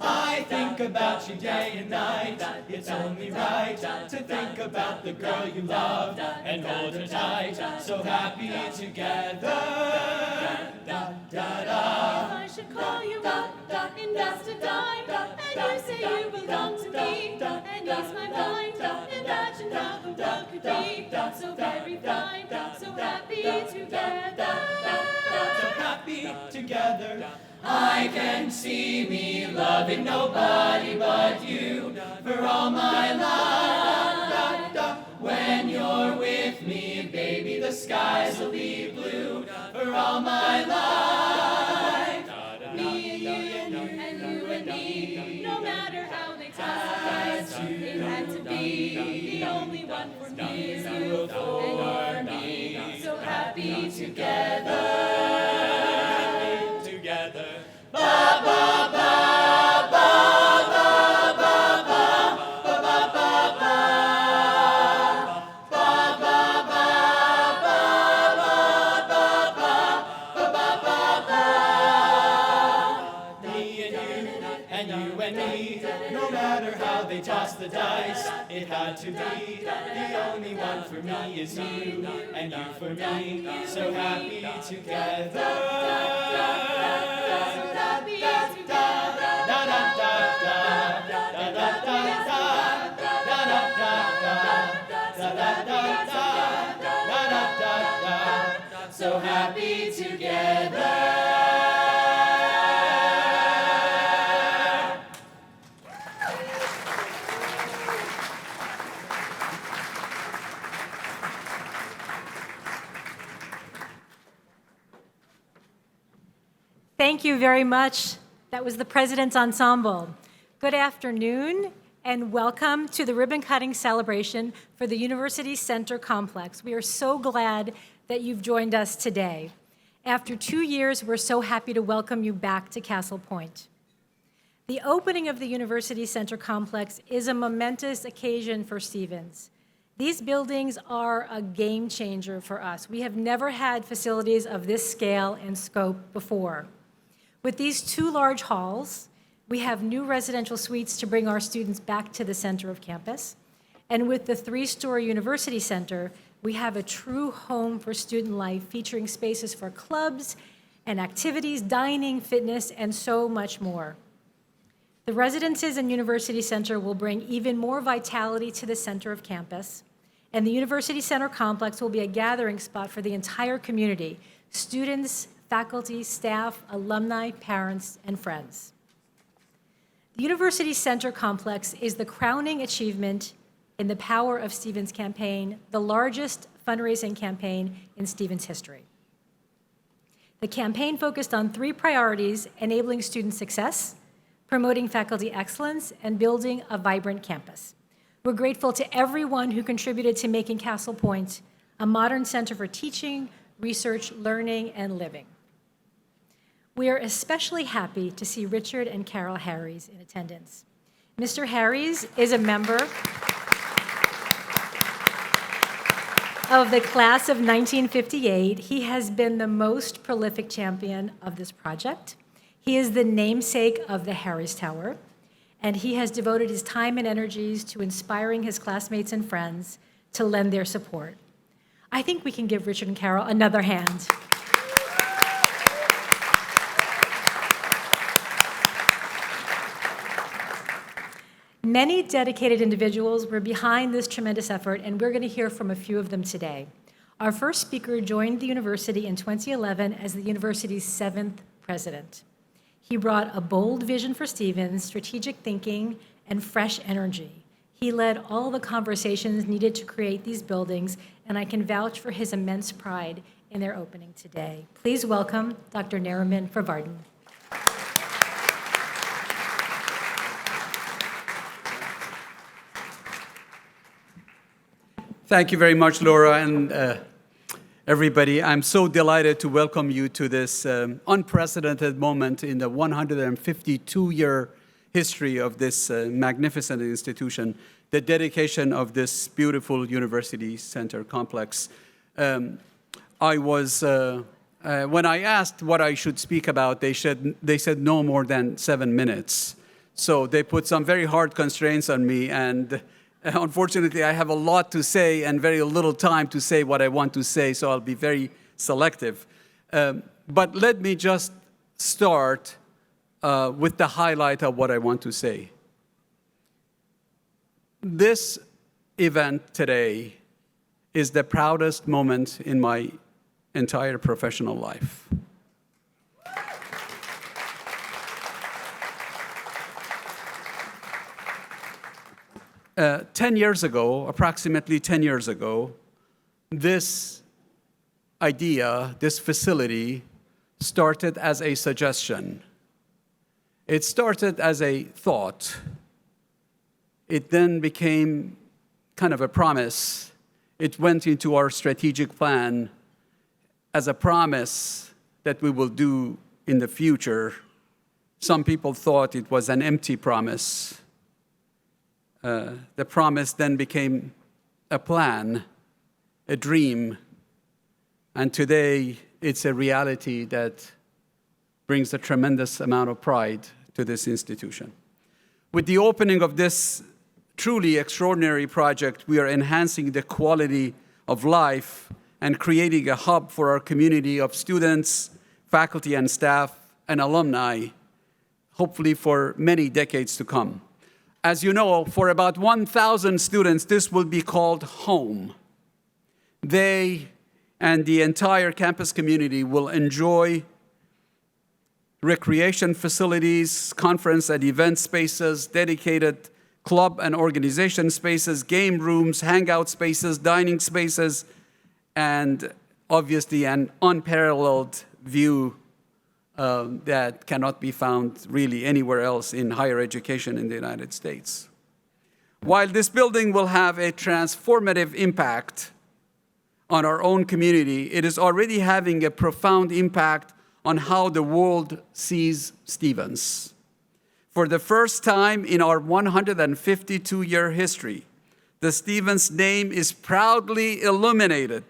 I think about you day and night. It's only right to think about the girl you love and hold her tight. So happy together. If I should call you up and ask to dine, and you say you belong to me, and ease my mind, imagine how the world could be so very fine, so happy together. So happy together. I can see me loving nobody but you for all my life. When you're with me, baby, the skies will be blue for all my life. Me and you and me, no matter how they test us, it had to be. The only one for me is you and for me. So happy together. Toss the dice, it had to be. The only one for me is you, and you for me. So happy together. So happy together. Da da da da da da da da da da da da da. So happy together. Thank you very much. That was the President's Ensemble. Good afternoon and welcome to the ribbon cutting celebration for the University Center Complex. We are so glad that you've joined us today. After 2 years, we're so happy to welcome you back to Castle Point. The opening of the University Center Complex is a momentous occasion for Stevens. These buildings are a game changer for us. We have never had facilities of this scale and scope before. With these 2 large halls, we have new residential suites to bring our students back to the center of campus. And with the 3-story University Center, we have a true home for student life featuring spaces for clubs and activities, dining, fitness, and so much more. The residences and University Center will bring even more vitality to the center of campus, and the University Center Complex will be a gathering spot for the entire community, students, faculty, staff, alumni, parents, and friends. The University Center Complex is the crowning achievement in the Power of Stevens campaign, the largest fundraising campaign in Stevens history. The campaign focused on 3 priorities: enabling student success, promoting faculty excellence, and building a vibrant campus. We're grateful to everyone who contributed to making Castle Point a modern center for teaching, research, learning, and living. We are especially happy to see Richard and Carol Harries in attendance. Mr. Harries is a member of the class of 1958. He has been the most prolific champion of this project. He is the namesake of the Harries Tower, and he has devoted his time and energies to inspiring his classmates and friends to lend their support. I think we can give Richard and Carol another hand. Many dedicated individuals were behind this tremendous effort, and we're going to hear from a few of them today. Our first speaker joined the university in 2011 as the university's 7th president. He brought a bold vision for Stevens, strategic thinking, and fresh energy. He led all the conversations needed to create these buildings, and I can vouch for his immense pride in their opening today. Please welcome Dr. Nariman Farvardin. Thank you very much, Laura, and everybody. I'm so delighted to welcome you to this unprecedented moment in the 152-year history of this magnificent institution, the dedication of this beautiful University Center complex. I was When I asked what I should speak about, they said no more than 7 minutes. So they put some very hard constraints on me, and unfortunately, I have a lot to say and very little time to say what I want to say, so I'll be very selective. But let me just start with the highlight of what I want to say. This event today is the proudest moment in my entire professional life. Approximately 10 years ago, this idea, this facility, started as a suggestion. It started as a thought. It then became kind of a promise. It went into our strategic plan as a promise that we will do in the future. Some people thought it was an empty promise. The promise then became a plan, a dream, and today it's a reality that brings a tremendous amount of pride to this institution. With the opening of this truly extraordinary project, we are enhancing the quality of life and creating a hub for our community of students, faculty and staff, and alumni, hopefully for many decades to come. As you know, for about 1,000 students, this will be called home. They and the entire campus community will enjoy recreation facilities, conference and event spaces, dedicated club and organization spaces, game rooms, hangout spaces, dining spaces, and obviously an unparalleled view that cannot be found really anywhere else in higher education in the United States. While this building will have a transformative impact on our own community, it is already having a profound impact on how the world sees Stevens. For the first time in our 152-year history, the Stevens name is proudly illuminated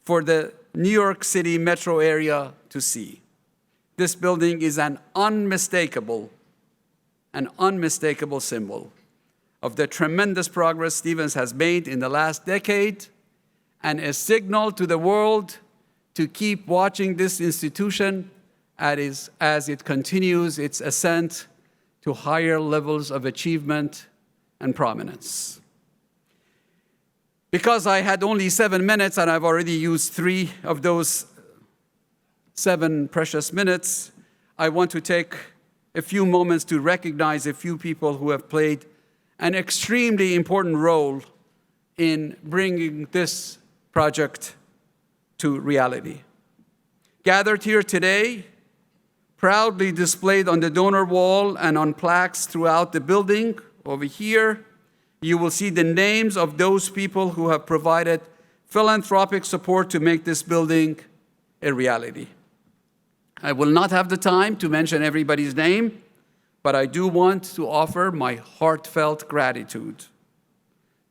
for the New York City metro area to see. This building is an unmistakable symbol of the tremendous progress Stevens has made in the last decade, and a signal to the world to keep watching this institution as it continues its ascent to higher levels of achievement and prominence. Because I had only 7 minutes and I've already used 3 of those 7 precious minutes, I want to take a few moments to recognize a few people who have played an extremely important role in bringing this project to reality. Gathered here today, proudly displayed on the donor wall and on plaques throughout the building, over here, you will see the names of those people who have provided philanthropic support to make this building a reality. I will not have the time to mention everybody's name, but I do want to offer my heartfelt gratitude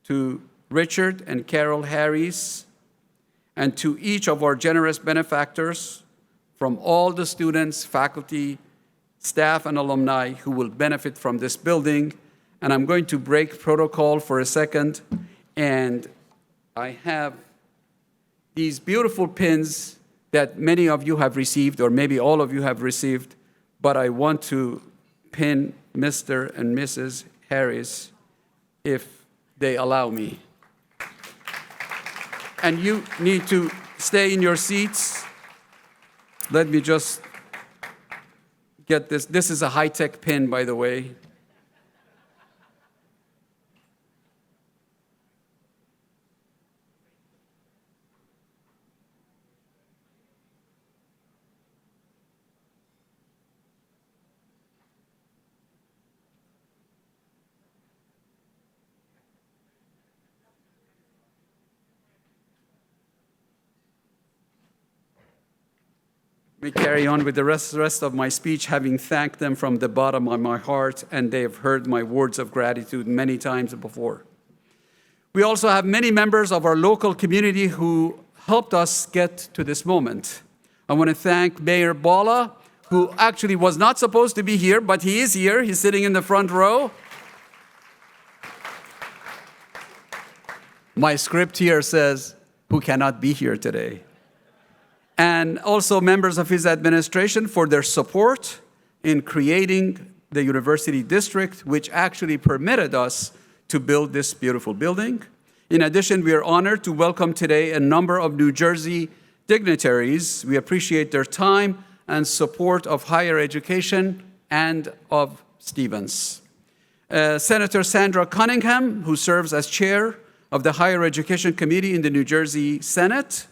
to Richard and Carol Harris, and to each of our generous benefactors from all the students, faculty, staff, and alumni who will benefit from this building. And I'm going to break protocol for a second, and I have these beautiful pins that many of you have received, or maybe all of you have received, but I want to pin Mr. and Mrs. Harris if they allow me. And you need to stay in your seats. Let me just get this. This is a high-tech pin, by the way. Let me carry on with the rest of my speech, having thanked them from the bottom of my heart, and they have heard my words of gratitude many times before. We also have many members of our local community who helped us get to this moment. I want to thank Mayor Bhalla, who actually was not supposed to be here, but he is here. He's sitting in the front row. My script here says, who cannot be here today. And also members of his administration for their support in creating the university district, which actually permitted us to build this beautiful building. In addition, we are honored to welcome today a number of New Jersey dignitaries. We appreciate their time and support of higher education and of Stevens. Senator Sandra Cunningham, who serves as chair of the Higher Education Committee in the New Jersey Senate.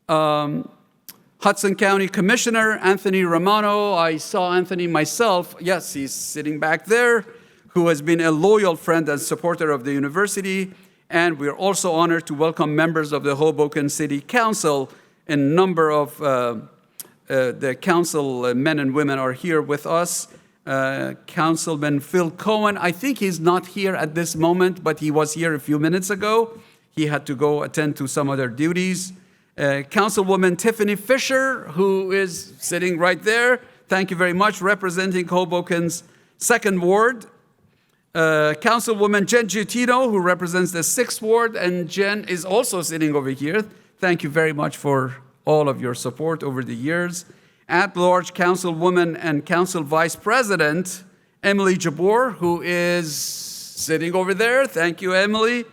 Hudson County Commissioner Anthony Romano. I saw Anthony myself. Yes, he's sitting back there, who has been a loyal friend and supporter of the university. And we're also honored to welcome members of the Hoboken City Council. A number of the council men and women are here with us. Councilman Phil Cohen, I think he's not here at this moment, but he was here a few minutes ago. He had to go attend to some other duties. Councilwoman Tiffany Fisher, who is sitting right there. Thank you very much, representing Hoboken's 2nd Ward. Councilwoman Jen Giuttino, who represents the 6th Ward, and Jen is also sitting over here. Thank you very much for all of your support over the years. At-large Councilwoman and Council Vice President Emily Jabbour, who is sitting over there. Thank you, Emily.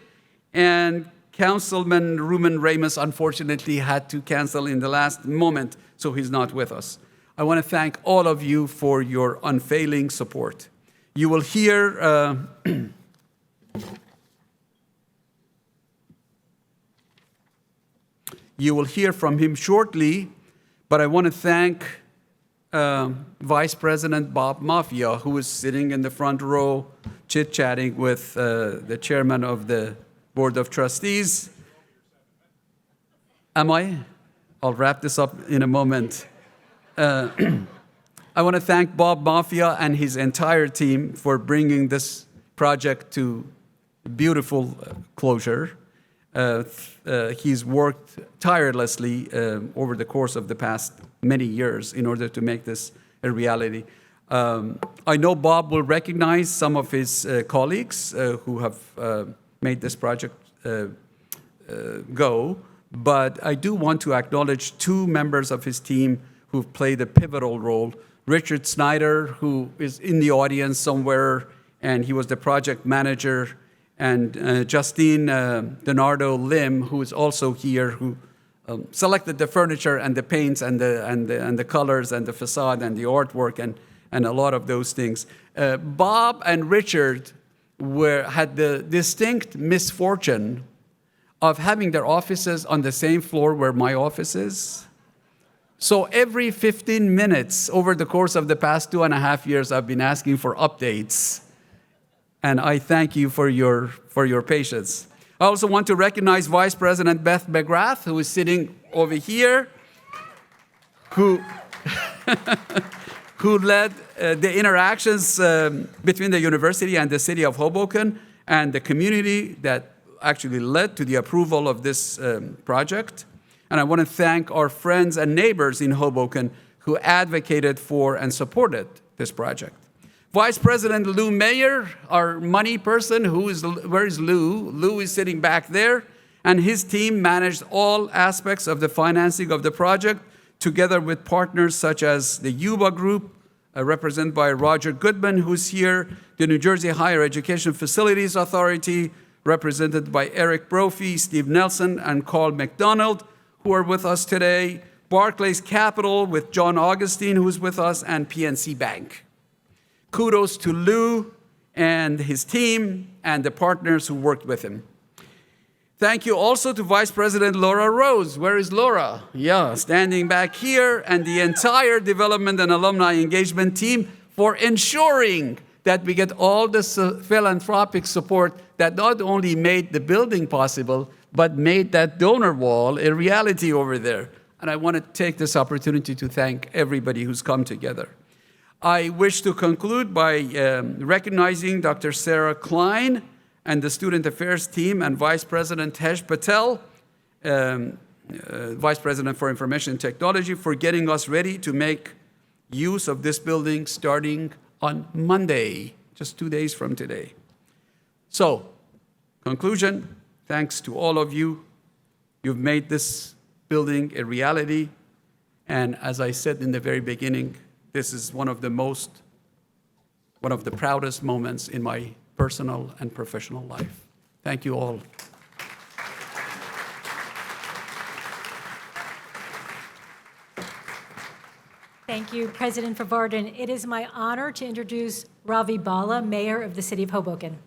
And Councilman Ruben Ramos, unfortunately, had to cancel in the last moment, so he's not with us. I want to thank all of you for your unfailing support. You will hear you will hear from him shortly, but I want to thank Vice President Bob Maffia, who is sitting in the front row chit-chatting with the chairman of the Board of Trustees. Am I? I'll wrap this up in a moment. I want to thank Bob Maffia and his entire team for bringing this project to beautiful closure. He's worked tirelessly over the course of the past many years in order to make this a reality. I know Bob will recognize some of his colleagues who have made this project go, but I do want to acknowledge 2 members of his team who've played a pivotal role. Richard Snyder, who is in the audience somewhere, and he was the project manager, and Justine Donardo Lim, who is also here, who selected the furniture and the paints and the colors and the facade and the artwork and a lot of those things. Bob and Richard had the distinct misfortune of having their offices on the same floor where my office is. So every 15 minutes over the course of the past 2.5 years, I've been asking for updates. And I thank you for your patience. I also want to recognize Vice President Beth McGrath, who is sitting over here, who led the interactions between the university and the city of Hoboken and the community that actually led to the approval of this project. And I want to thank our friends and neighbors in Hoboken who advocated for and supported this project. Vice President Lou Mayer, our money person, where is Lou? Lou is sitting back there, and his team managed all aspects of the financing of the project, together with partners such as the Yuba Group, represented by Roger Goodman, who's here, the New Jersey Higher Education Facilities Authority, represented by Eric Brophy, Steve Nelson, and Carl McDonald, who are with us today, Barclays Capital with John Augustine, who's with us, and PNC Bank. Kudos to Lou and his team and the partners who worked with him. Thank you also to Vice President Laura Rose. Where is Laura? Yeah, standing back here, and the entire development and alumni engagement team for ensuring that we get all the philanthropic support that not only made the building possible, but made that donor wall a reality over there. And I want to take this opportunity to thank everybody who's come together. I wish to conclude by recognizing Dr. Sara Klein and the Student Affairs team and Vice President Tej Patel. Vice President for Information Technology, for getting us ready to make use of this building starting on Monday, just 2 days from today. So, conclusion, thanks to all of you. You've made this building a reality. And as I said in the very beginning, this is one of the proudest moments in my personal and professional life. Thank you all. Thank you, President Farvardin. It is my honor to introduce Ravi Bhalla, Mayor of the City of Hoboken.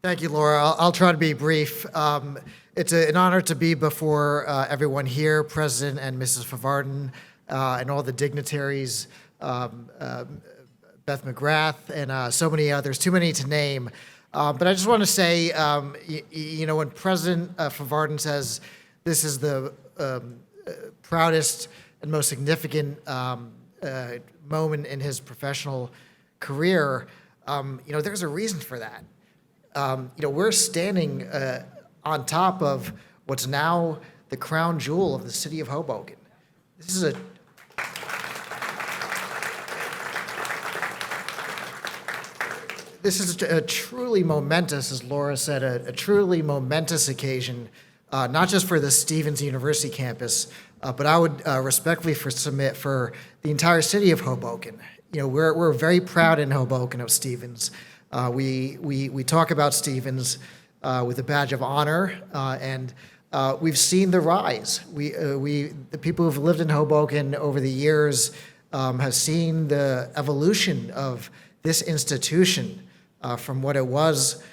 Thank you, Laura. I'll try to be brief. It's an honor to be before everyone here, President and Mrs. Farvardin, and all the dignitaries, Beth McGrath, and so many others, too many to name. But I just want to say, when President Farvardin says this is the proudest and most significant moment in his professional career, there's a reason for that. We're standing on top of what's now the crown jewel of the city of Hoboken. This is a truly momentous, as Laura said, a truly momentous occasion, not just for the Stevens University campus, but I would respectfully submit for the entire city of Hoboken. We're very proud in Hoboken of Stevens. We talk about Stevens with a badge of honor, and we've seen the rise. The people who've lived in Hoboken over the years have seen the evolution of this institution from what it was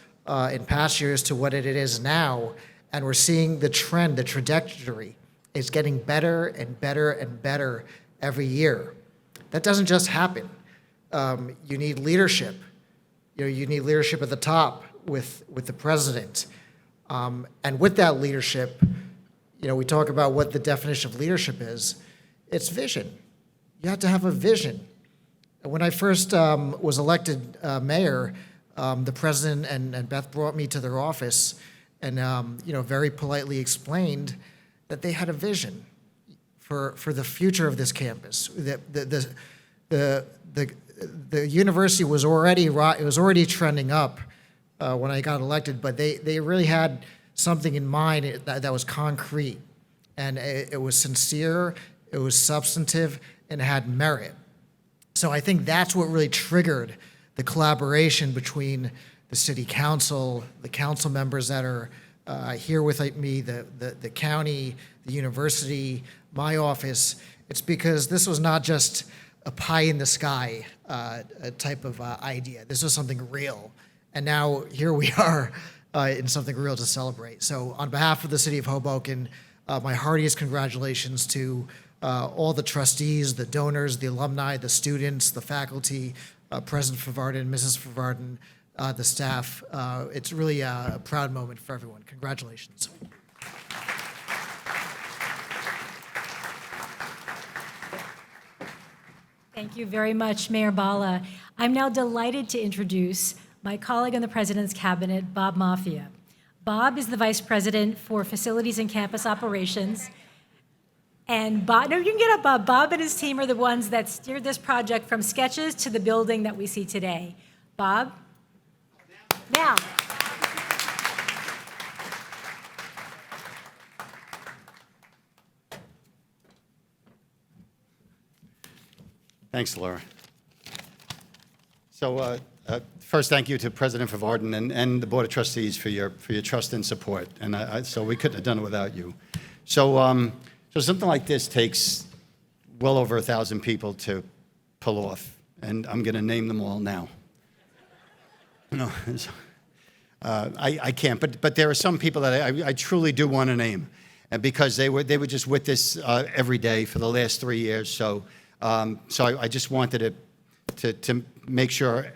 in past years to what it is now, and we're seeing the trend, the trajectory is getting better and better and better every year. That doesn't just happen. You need leadership. You need leadership at the top with the president. And with that leadership, we talk about what the definition of leadership is. It's vision. You have to have a vision. When I first was elected mayor, the president and Beth brought me to their office and very politely explained that they had a vision for the future of this campus. The university was already trending up when I got elected, but they really had something in mind that was concrete, and it was sincere, it was substantive, and it had merit. So I think that's what really triggered the collaboration between the city council, the council members that are here with me, the county, the university, my office. It's because this was not just a pie in the sky type of idea. This was something real. And now here we are in something real to celebrate. So on behalf of the city of Hoboken, my heartiest congratulations to all the trustees, the donors, the alumni, the students, the faculty, President Farvardin, Mrs. Farvardin, the staff. It's really a proud moment for everyone. Congratulations. Thank you very much, Mayor Bhalla. I'm now delighted to introduce my colleague on the President's Cabinet, Bob Maffia. Bob is the Vice President for Facilities and Campus Operations. And Bob, no, you can get up, Bob. Bob and his team are the ones that steered this project from sketches to the building that we see today. Bob? Now. Thanks, Laura. So first, thank you to President Farvardin and the Board of Trustees for your trust and support. And so we couldn't have done it without you. So something like this takes well over 1,000 people to pull off, and I'm going to name them all now. No, I can't, but there are some people that I truly do want to name, because they were just with this every day for the last 3 years. So I just wanted to make sure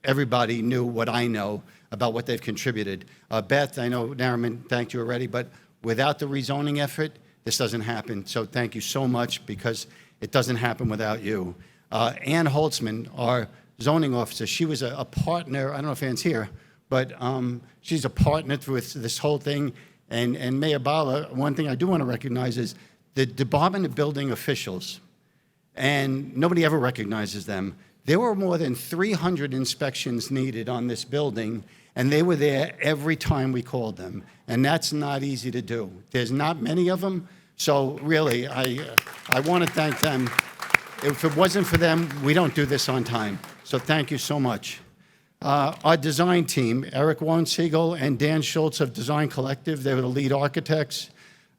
everybody knew what I know about what they've contributed. Beth, I know Nariman thanked you already, but without the rezoning effort, this doesn't happen. So thank you so much, because it doesn't happen without you. Ann Holtzman, our zoning officer, she was a partner, I don't know if Ann's here, but she's a partner through this whole thing. And Mayor Bhalla, one thing I do want to recognize is the Department of Building officials, and nobody ever recognizes them. There were more than 300 inspections needed on this building, and they were there every time we called them. And that's not easy to do. There's not many of them, so really, I want to thank them. If it wasn't for them, we don't do this on time. So thank you so much. Our design team, Eric Warrensiegel and Dan Schultz of Design Collective, they were the lead architects.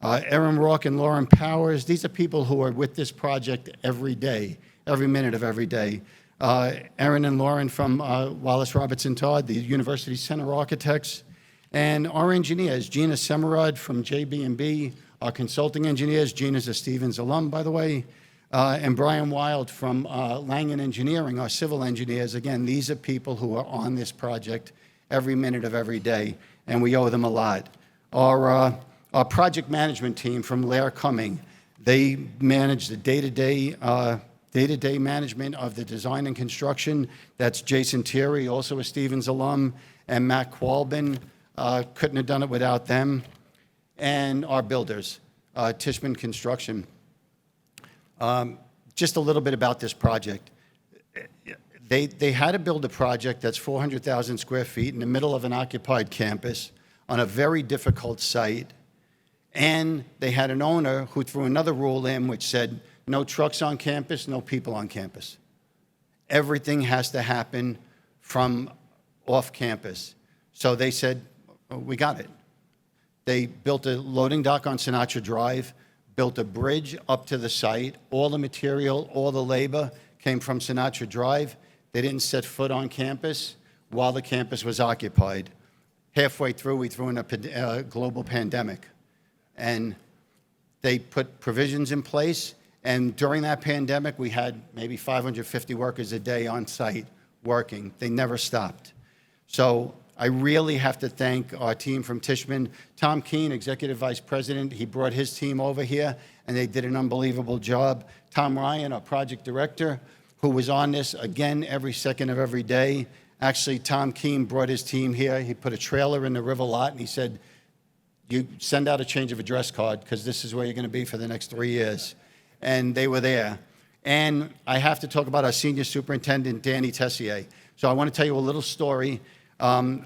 Erin Rourke and Lauren Powers, these are people who are with this project every day, every minute of every day. Erin and Lauren from Wallace Robertson Todd, the University Center architects. And our engineers, Gina Semerad from JB&B, our consulting engineers, Gina's a Stevens alum, by the way, and Brian Wild from Langen Engineering, our civil engineers. Again, these are people who are on this project every minute of every day, and we owe them a lot. Our project management team from Lair Cumming, they manage the day-to-day management of the design and construction. That's Jason Thierry, also a Stevens alum, and Matt Qualbin. Couldn't have done it without them. And our builders, Tishman Construction. Just a little bit about this project. They had to build a project that's 400,000 square feet in the middle of an occupied campus on a very difficult site. And they had an owner who threw another rule in which said, no trucks on campus, no people on campus. Everything has to happen from off campus. So they said, oh, we got it. They built a loading dock on Sinatra Drive, built a bridge up to the site. All the material, all the labor came from Sinatra Drive. They didn't set foot on campus while the campus was occupied. Halfway through, we threw in a global pandemic. And they put provisions in place. And during that pandemic, we had maybe 550 workers a day on site working. They never stopped. So I really have to thank our team from Tishman. Tom Keene, Executive Vice President, he brought his team over here, and they did an unbelievable job. Tom Ryan, our project director, who was on this, again, every second of every day. Actually, Tom Keene brought his team here. He put a trailer in the river lot, and he said, you send out a change of address card, because this is where you're going to be for the next 3 years. And they were there. And I have to talk about our senior superintendent, Danny Tessier. So I want to tell you a little story.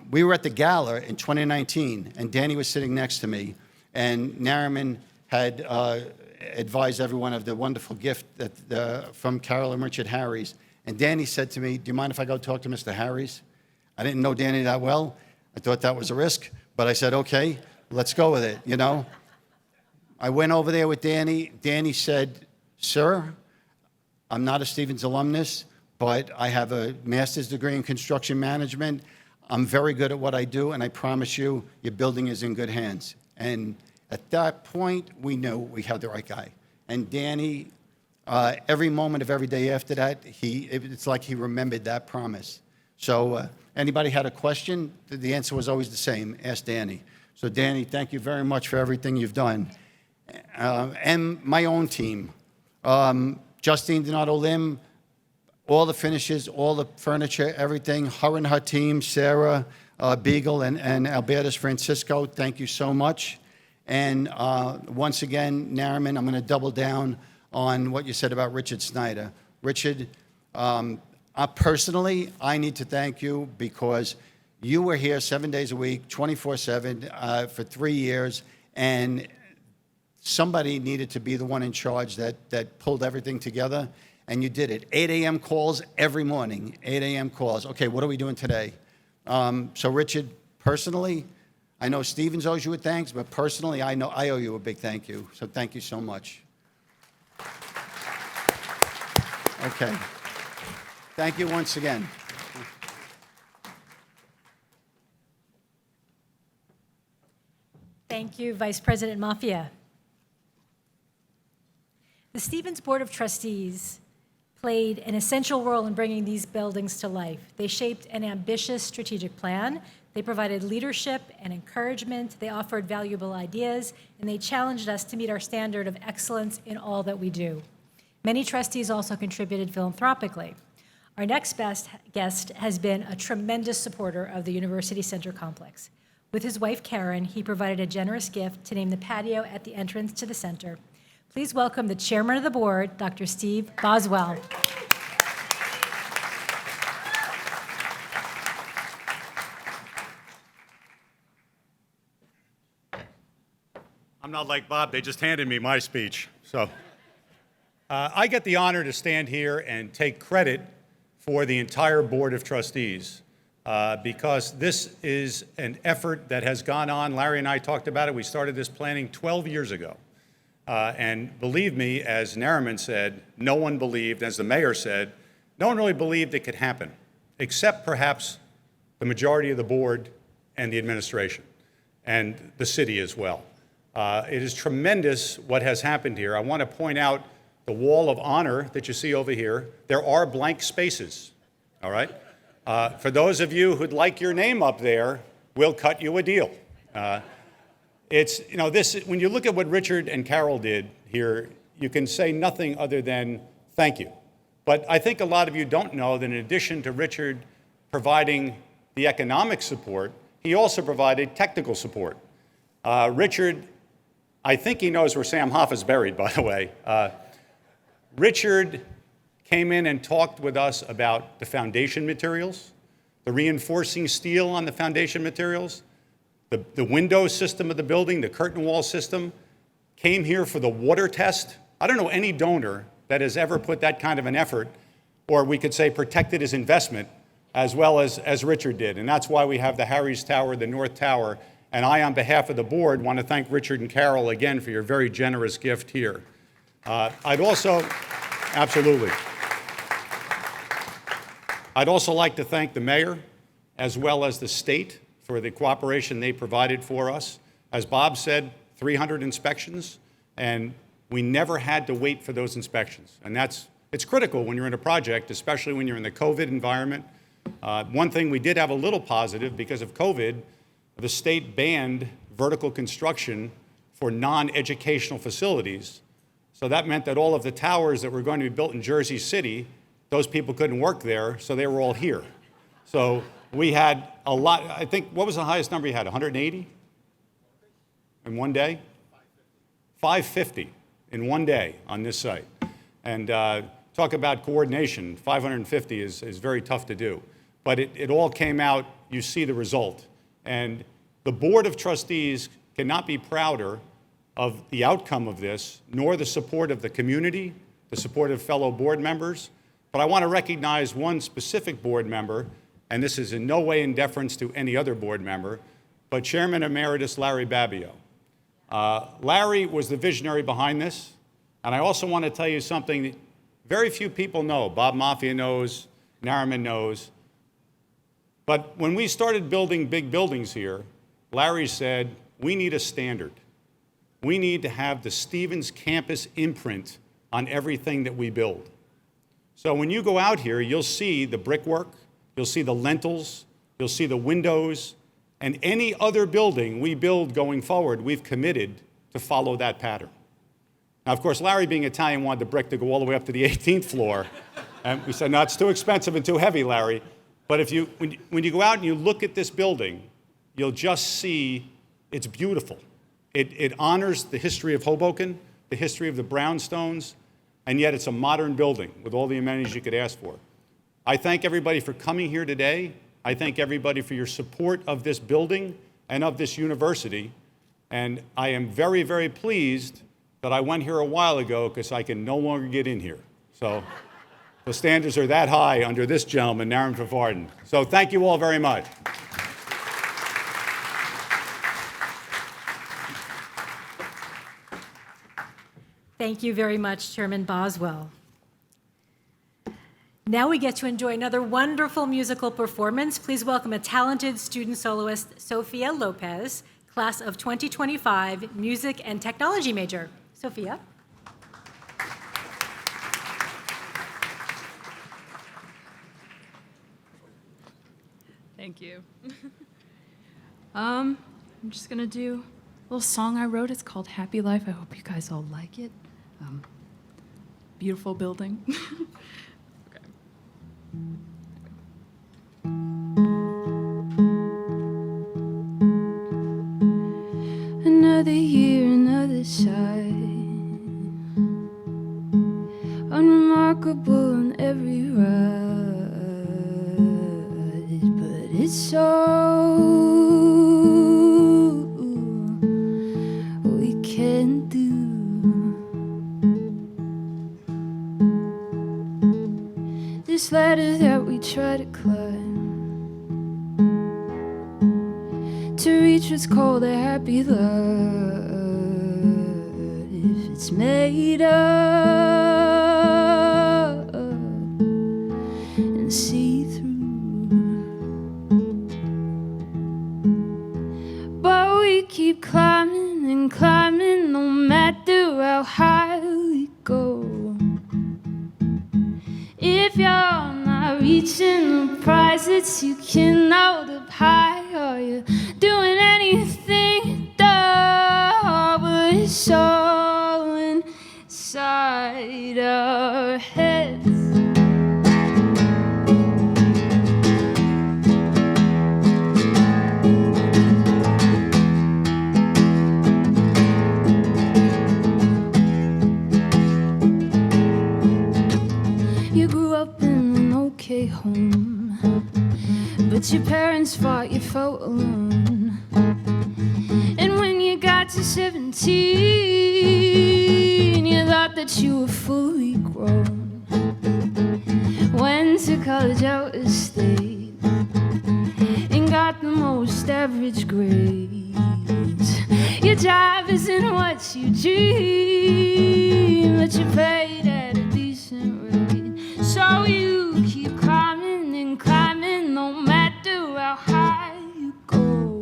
We were at the gala in 2019, and Danny was sitting next to me, and Nariman had advised everyone of the wonderful gift that, from Carol and Richard Harries. And Danny said to me, do you mind if I go talk to Mr. Harries? I didn't know Danny that well. I thought that was a risk, but I said, okay, let's go with it, you know? I went over there with Danny. Danny said, sir, I'm not a Stevens alumnus, but I have a master's degree in construction management. I'm very good at what I do, and I promise you, your building is in good hands. And at that point, we knew we had the right guy. And Danny, every moment of every day after that, it's like he remembered that promise. So anybody had a question, the answer was always the same, ask Danny. So Danny, thank you very much for everything you've done. And my own team, Justine Donato Lim, all the finishes, all the furniture, everything, her and her team, Sara, Beagle, and Albertus Francisco, thank you so much. And once again, Nariman, I'm going to double down on what you said about Richard Snyder. Richard, personally, I need to thank you because you were here 7 days a week, 24/7, for 3 years, and somebody needed to be the one in charge that pulled everything together, and you did it. 8 a.m. calls every morning, 8 a.m. calls. Okay, what are we doing today? So Richard, personally, I know Stevens owes you a thanks, but personally, I know I owe you a big thank you. So thank you so much. Okay. Thank you once again. Thank you, Vice President Maffia. The Stevens Board of Trustees played an essential role in bringing these buildings to life. They shaped an ambitious strategic plan. They provided leadership and encouragement. They offered valuable ideas, and they challenged us to meet our standard of excellence in all that we do. Many trustees also contributed philanthropically. Our next best guest has been a tremendous supporter of the University Center complex. With his wife, Karen, he provided a generous gift to name the patio at the entrance to the center. Please welcome the chairman of the board, Dr. Steve Boswell. I'm not like Bob, they just handed me my speech. So I get the honor to stand here and take credit for the entire Board of Trustees because this is an effort that has gone on. Larry and I talked about it. We started this planning 12 years ago. And believe me, as Nariman said, no one believed, as the mayor said, no one really believed it could happen, except perhaps the majority of the board and the administration and the city as well. It is tremendous what has happened here. I want to point out the wall of honor that you see over here. There are blank spaces, all right? For those of you who'd like your name up there, we'll cut you a deal. It's, you know, this, when you look at what Richard and Carol did here, you can say nothing other than thank you. But I think a lot of you don't know that in addition to Richard providing the economic support, he also provided technical support. Richard, I think he knows where Sam Hoff is buried, by the way. Richard came in and talked with us about the foundation materials, the reinforcing steel on the foundation materials, the window system of the building, the curtain wall system, came here for the water test. I don't know any donor that has ever put that kind of an effort, or we could say protected his investment, as well as Richard did. And that's why we have the Harry's Tower, the North Tower. And I, on behalf of the board, want to thank Richard and Carol again for your very generous gift here. I'd also like to thank the mayor, as well as the state, for the cooperation they provided for us. As Bob said, 300 inspections, and we never had to wait for those inspections. And it's critical when you're in a project, especially when you're in the COVID environment. One thing we did have a little positive, because of COVID, the state banned vertical construction for non-educational facilities. So that meant that all of the towers that were going to be built in Jersey City, those people couldn't work there, so they were all here. So we had a lot. I think, what was the highest number you had, 180 in one day? 550 in one day on this site. And talk about coordination, 550 is very tough to do. But it all came out, you see the result. And the Board of Trustees cannot be prouder of the outcome of this, nor the support of the community, the support of fellow board members. But I want to recognize one specific board member, and this is in no way in deference to any other board member, but Chairman Emeritus Larry Babbio. Larry was the visionary behind this, and I also want to tell you something that very few people know. Bob Maffia knows, Nariman knows. But when we started building big buildings here, Larry said, we need a standard. We need to have the Stevens campus imprint on everything that we build. So when you go out here, you'll see the brickwork, you'll see the lentils, you'll see the windows, and any other building we build going forward, we've committed to follow that pattern. Now, of course, Larry, being Italian, wanted the brick to go all the way up to the 18th floor. And we said, no, it's too expensive and too heavy, Larry. But when you go out and you look at this building, you'll just see it's beautiful. It honors the history of Hoboken, the history of the brownstones, and yet it's a modern building with all the amenities you could ask for. I thank everybody for coming here today. I thank everybody for your support of this building and of this university. And I am very, very pleased that I went here a while ago because I can no longer get in here. So the standards are that high under this gentleman, Nariman Farvardin. So thank you all very much. Thank you very much, Chairman Boswell. Now we get to enjoy another wonderful musical performance. Please welcome a talented student soloist, Sophia Lopez, class of 2025, music and technology major. Sophia. Thank you. I'm just gonna do a little song I wrote. It's called Happy Life. I hope you guys all like it. Beautiful building. Okay. unremarkable in every ride, but it's all we can do. This ladder that we try to climb to reach what's called a happy life, it's made up and see through. But we keep climbing and climbing, no matter how high we go. If you're not reaching the prizes you can hold up high, are you doing anything dumb? But it's all inside our heads. You grew up in an okay home, but your parents fought, you felt alone. And when you got to 17, you thought that you were fully grown. Went to college out of state and got the most average grades. Your job isn't what you dream, but you paid at a decent rate. So you keep climbing and climbing, no matter how high you go.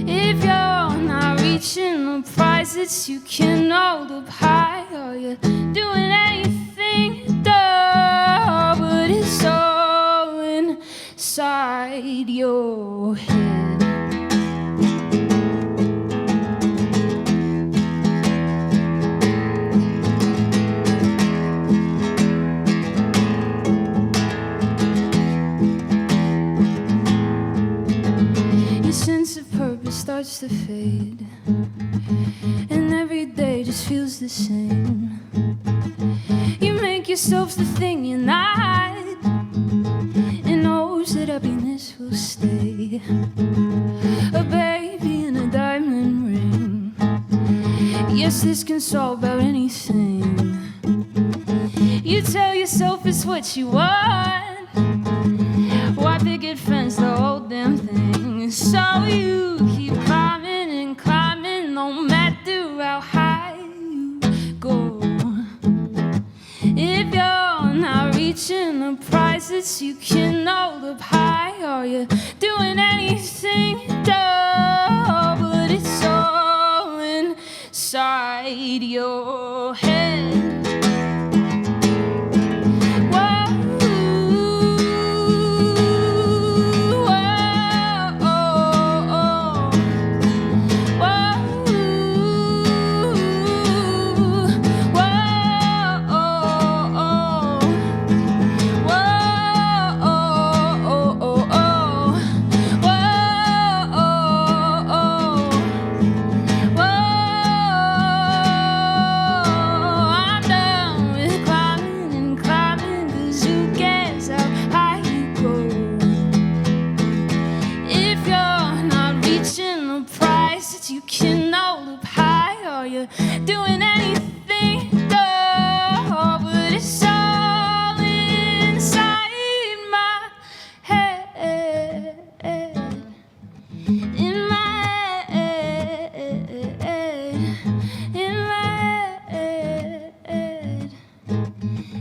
If you're not reaching the prizes you can hold up high, are you doing anything dumb? But it's all inside your head. Sense of purpose starts to fade, and every day just feels the same. You make yourself the thing you're not, and hopes that happiness will stay. A baby and a diamond ring, yes, this can solve about anything. You tell yourself it's what you want, why picket fence the whole damn thing? So you keep climbing and climbing, no matter how high you go. If you're not reaching the prizes you can hold up high, are you doing anything dumb? But it's all inside your head. Doing anything dumb, but it's all inside my head. In my head. In my head.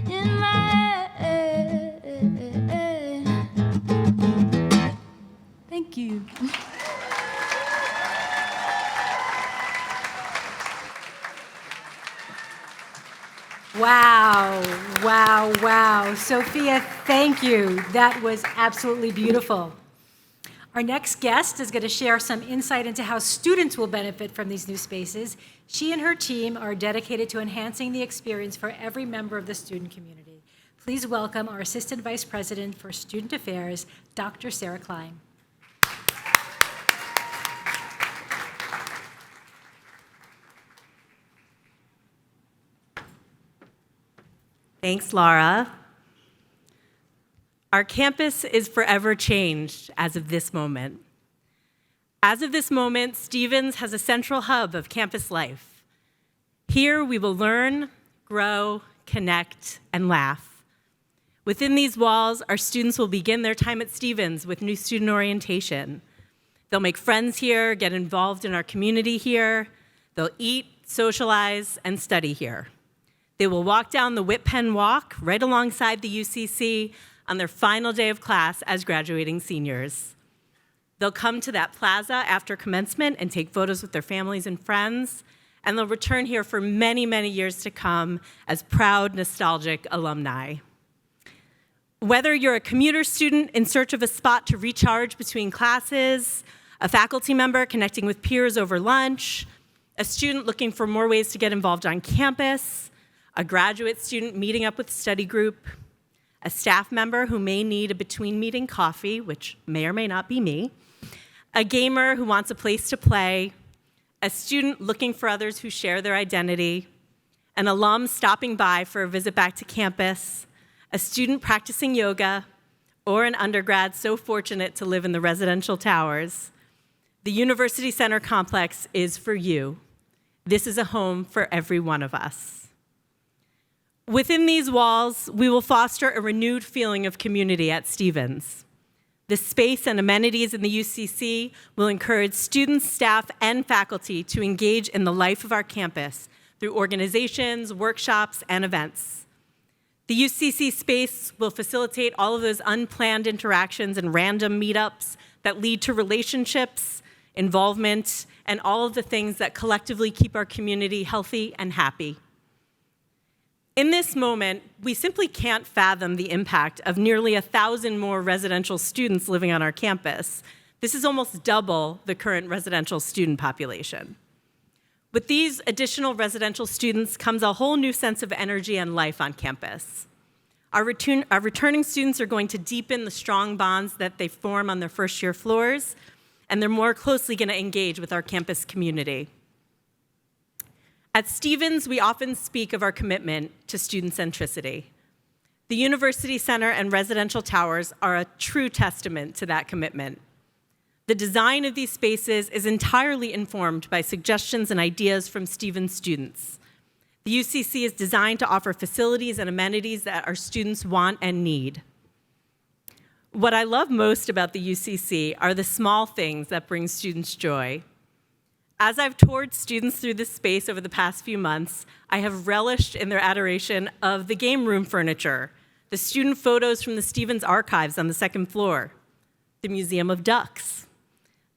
In my head. Thank you. Wow, wow, wow. Sophia, thank you. That was absolutely beautiful. Our next guest is going to share some insight into how students will benefit from these new spaces. She and her team are dedicated to enhancing the experience for every member of the student community. Please welcome our Assistant Vice President for Student Affairs, Dr. Sara Klein. Thanks, Laura. Our campus is forever changed as of this moment. As of this moment, Stevens has a central hub of campus life. Here we will learn, grow, connect, and laugh. Within these walls, our students will begin their time at Stevens with new student orientation. They'll make friends here, get involved in our community here. They'll eat, socialize, and study here. They will walk down the Whit Pen Walk right alongside the UCC on their final day of class as graduating seniors. They'll come to that plaza after commencement and take photos with their families and friends, and they'll return here for many, many years to come as proud, nostalgic alumni. Whether you're a commuter student in search of a spot to recharge between classes, a faculty member connecting with peers over lunch, a student looking for more ways to get involved on campus, a graduate student meeting up with study group, a staff member who may need a between-meeting coffee, which may or may not be me, a gamer who wants a place to play, a student looking for others who share their identity, an alum stopping by for a visit back to campus, a student practicing yoga, or an undergrad so fortunate to live in the residential towers. The University Center complex is for you. This is a home for every one of us. Within these walls, we will foster a renewed feeling of community at Stevens. The space and amenities in the UCC will encourage students, staff, and faculty to engage in the life of our campus through organizations, workshops, and events. The UCC space will facilitate all of those unplanned interactions and random meetups that lead to relationships, involvement, and all of the things that collectively keep our community healthy and happy. In this moment, we simply can't fathom the impact of nearly 1,000 more residential students living on our campus. This is almost double the current residential student population. With these additional residential students comes a whole new sense of energy and life on campus. Our returning students are going to deepen the strong bonds that they form on their first-year floors, and they're more closely going to engage with our campus community. At Stevens, we often speak of our commitment to student centricity. The University Center and residential towers are a true testament to that commitment. The design of these spaces is entirely informed by suggestions and ideas from Stevens students. The UCC is designed to offer facilities and amenities that our students want and need. What I love most about the UCC are the small things that bring students joy. As I've toured students through this space over the past few months, I have relished in their adoration of the game room furniture, the student photos from the Stevens archives on the second floor, the Museum of Ducks,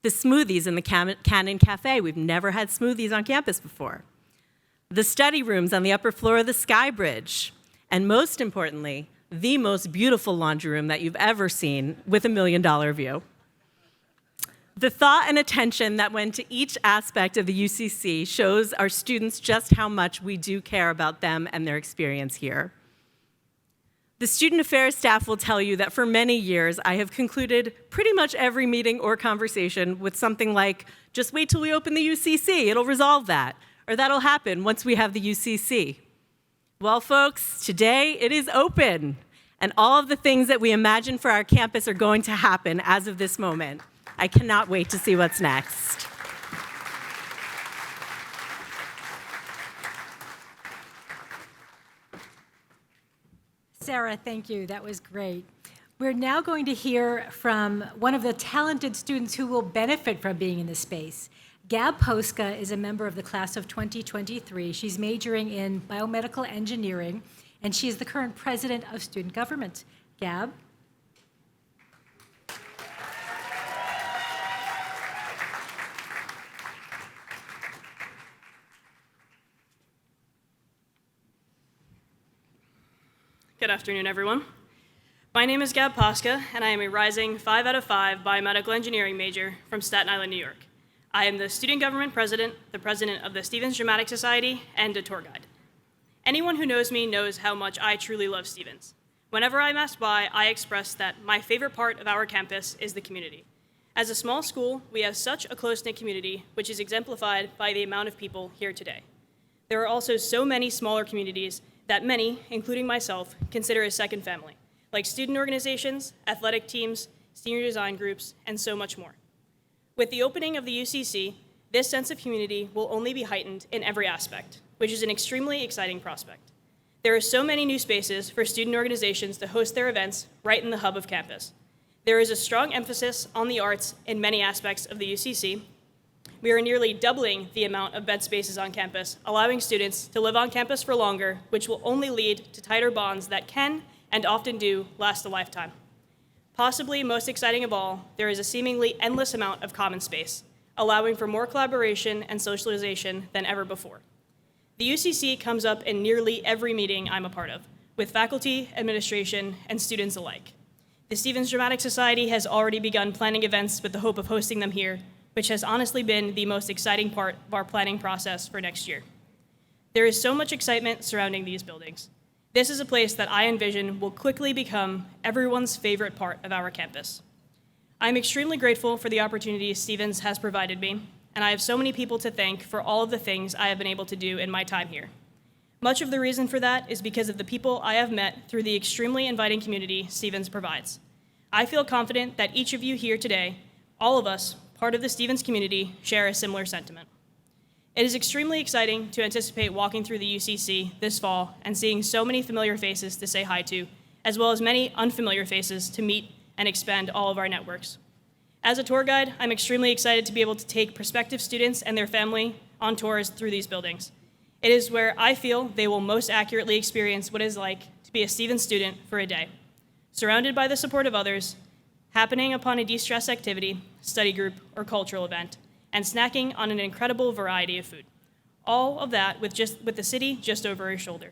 the smoothies in the Cannon Cafe. We've never had smoothies on campus before. The study rooms on the upper floor of the Sky Bridge, and most importantly, the most beautiful laundry room that you've ever seen with a $1 million view. The thought and attention that went to each aspect of the UCC shows our students just how much we do care about them and their experience here. The student affairs staff will tell you that for many years, I have concluded pretty much every meeting or conversation with something like, just wait till we open the UCC, it'll resolve that, or that'll happen once we have the UCC. Well, folks, today it is open, and all of the things that we imagine for our campus are going to happen as of this moment. I cannot wait to see what's next. Sara, thank you. That was great. We're now going to hear from one of the talented students who will benefit from being in this space. Gab Poska is a member of the class of 2023. She's majoring in biomedical engineering, and she is the current president of student government. Gab? Good afternoon, everyone. My name is Gab Poska, and I am a rising 5 out of 5 biomedical engineering major from Staten Island, New York. I am the student government president, the president of the Stevens Dramatic Society, and a tour guide. Anyone who knows me knows how much I truly love Stevens. Whenever I pass by, I express that my favorite part of our campus is the community. As a small school, we have such a close-knit community, which is exemplified by the amount of people here today. There are also so many smaller communities that many, including myself, consider a second family, like student organizations, athletic teams, senior design groups, and so much more. With the opening of the UCC, this sense of community will only be heightened in every aspect, which is an extremely exciting prospect. There are so many new spaces for student organizations to host their events right in the hub of campus. There is a strong emphasis on the arts in many aspects of the UCC. We are nearly doubling the amount of bed spaces on campus, allowing students to live on campus for longer, which will only lead to tighter bonds that can, and often do, last a lifetime. Possibly most exciting of all, there is a seemingly endless amount of common space, allowing for more collaboration and socialization than ever before. The UCC comes up in nearly every meeting I'm a part of, with faculty, administration, and students alike. The Stevens Dramatic Society has already begun planning events with the hope of hosting them here, which has honestly been the most exciting part of our planning process for next year. There is so much excitement surrounding these buildings. This is a place that I envision will quickly become everyone's favorite part of our campus. I'm extremely grateful for the opportunities Stevens has provided me, and I have so many people to thank for all of the things I have been able to do in my time here. Much of the reason for that is because of the people I have met through the extremely inviting community Stevens provides. I feel confident that each of you here today, all of us, part of the Stevens community, share a similar sentiment. It is extremely exciting to anticipate walking through the UCC this fall and seeing so many familiar faces to say hi to, as well as many unfamiliar faces to meet and expand all of our networks. As a tour guide, I'm extremely excited to be able to take prospective students and their family on tours through these buildings. It is where I feel they will most accurately experience what it is like to be a Stevens student for a day, surrounded by the support of others, happening upon a de-stress activity, study group, or cultural event, and snacking on an incredible variety of food. All of that with the city just over your shoulder.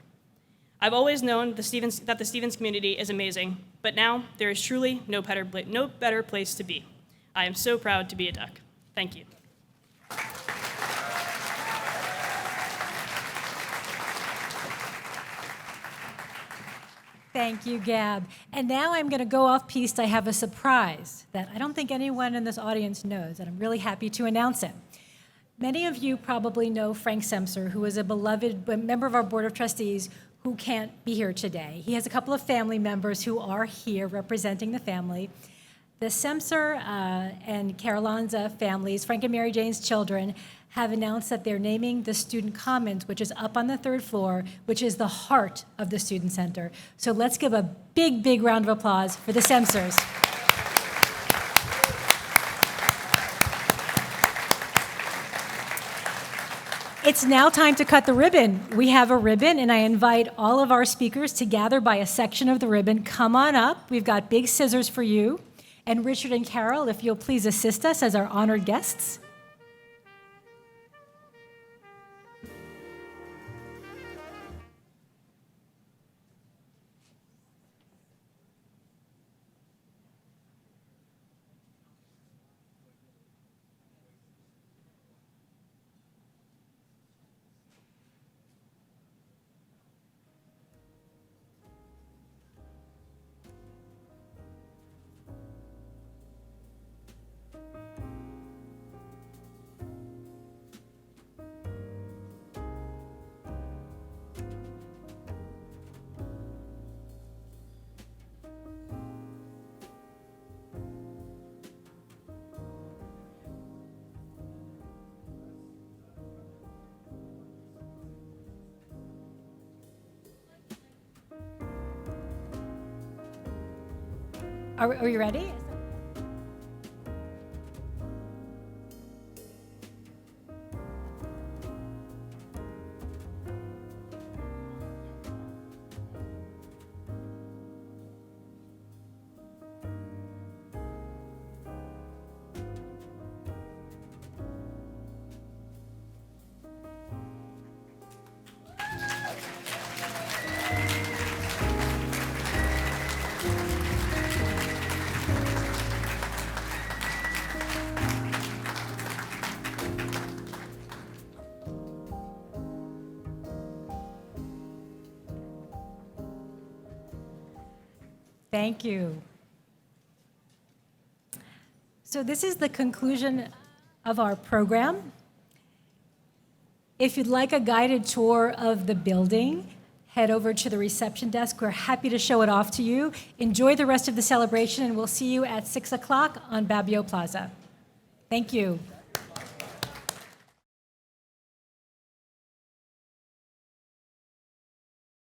I've always known that the Stevens community is amazing, but now there is truly no better place to be. I am so proud to be a Duck. Thank you. Thank you, Gab. And now I'm going to go off piste. I have a surprise that I don't think anyone in this audience knows, and I'm really happy to announce it. Many of you probably know Frank Semser, who is a beloved member of our Board of Trustees who can't be here today. He has a couple of family members who are here representing the family. The Semser and Carolanza families, Frank and Mary Jane's children, have announced that they're naming the Student Commons, which is up on the 3rd floor, which is the heart of the Student Center. So let's give a big, big round of applause for the Semsers. It's now time to cut the ribbon. We have a ribbon, and I invite all of our speakers to gather by a section of the ribbon. Come on up. We've got big scissors for you. And Richard and Carol, if you'll please assist us as our honored guests. Are you ready? Thank you. So this is the conclusion of our program. If you'd like a guided tour of the building, head over to the reception desk. We're happy to show it off to you. Enjoy the rest of the celebration, and we'll see you at 6 o'clock on Babio Plaza. Thank you.